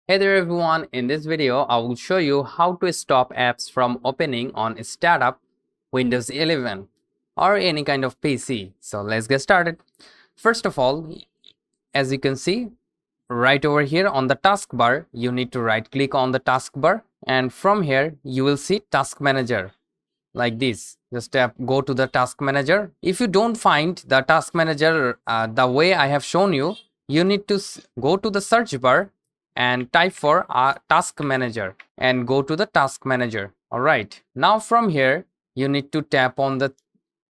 Hey there everyone, in this video I will show you how to stop apps from opening on startup Windows 11 or any kind of PC. So let's get started. First of all, as you can see right over here on the taskbar, you need to right click on the taskbar, and from here you will see Task Manager like this. Just go to the Task Manager. If you don't find the Task Manager the way I have shown you, you need to go to the search bar and type for Task Manager and go to the Task Manager. All right, now from here you need to tap on the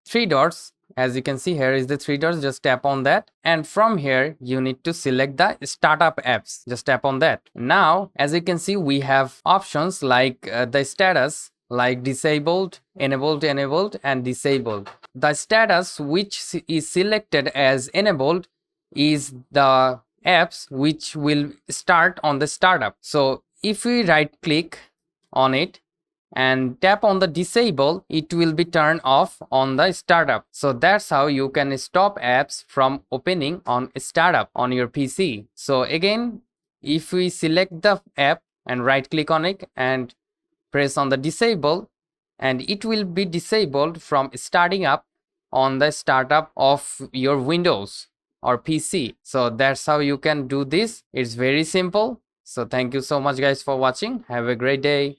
three dots. As you can see, here is the three dots. Just tap on that, and from here you need to select the startup apps. Just tap on that. Now as you can see, we have options like the status, like disabled, enabled, and disabled. The status which is selected as enabled is the apps which will start on the startup. So if we right click on it and tap on the disable, it will be turned off on the startup. So that's how you can stop apps from opening on startup on your PC. So again, if we select the app and right click on it and press on the disable, and it will be disabled from starting up on the startup of your Windows or PC. So that's how you can do this. It's very simple. So thank you so much guys for watching. Have a great day.